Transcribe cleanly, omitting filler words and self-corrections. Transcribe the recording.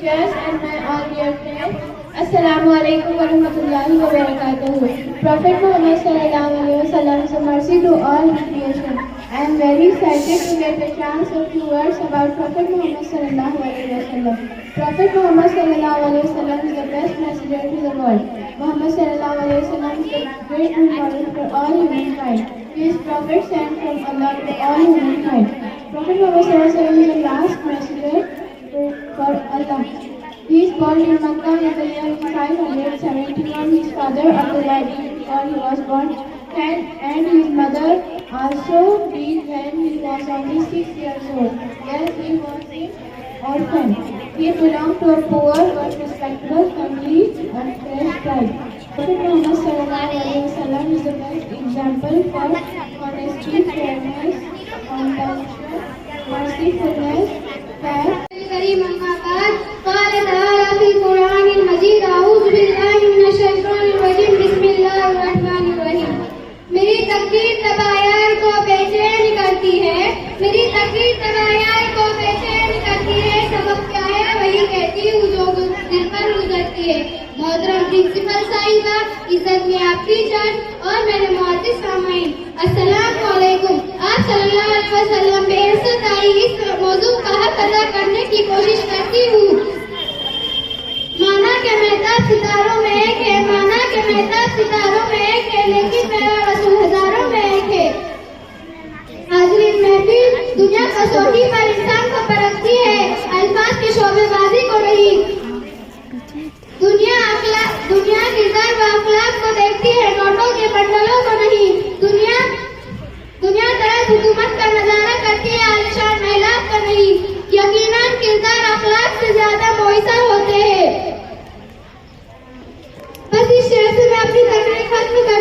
teachers and my all dear friends. Assalamu alaikum wa rahmatullahi wa barakatuh. Prophet Muhammad sallallahu alaihi wasallam is a mercy to all creation. I am very excited to get a chance of few words about Prophet Muhammad sallallahu alaihi wasallam. Prophet Muhammad sallallahu alaihi wasallam is the best messenger to the world. Muhammad sallallahu alaihi wasallam is a great role model for all humankind. He is prophet sent from Allah to all humankind. Prophet Muhammad sallallahu alaihi wasallam is the last messenger for Allah. He is born in Makkah in the year 571. His father Abdullah before he was born, and his mother also died when he was only 6 years old. Yes, he was an orphan. He belonged to a poor but respectable family and fresh tribe. Prophet Muhammad sallallahu alaihi wasallam is the best example for honesty, fairness, compassion, mercifulness, faith. قال تعالى في القرآن المجيد أعوذ بالله من الشيطان الرجيم بسم الله الرحمن الرحيم। मेरी तकदीर तबायार को बेचैन करती है, मेरी तकदीर तबायार को बेचैन करती है। सबक क्या है वही कहती हूँ जो दिल पर गुजरती है। मोहतरम प्रिंसिपल साहिबा, इज्जत में आपकी जान और मेरे मुअज़्ज़िज़ सामाईन, अस्सलामु अलैकुम। आप सल्लल्लाहु अलैहि वसल्लम बेइज्जत आई इस मौजू का हक अदा करने की कोशिश करती हूँ। माना के मेहताब सितारों में एक है, माना के मेहताब सितारों में एक है, लेकिन मेरा रसूल हजारों में एक है। हाज़रीन महफिल, दुनिया कसौटी पर इंसान को परखती है, अल्फाज की शोबेबाजी को नहीं। दुनिया किरदार व अखलाक को देखती है, नोटों के बंडलों को नहीं। दुनिया तरह हुकूमत का नजारा करती है, आलिशान महलात का नहीं। यकीनन किरदार अखलाक से ज्यादा मुयस्सर होते हैं। बस इस शेर से मैं अपनी तकरीर खत्म कर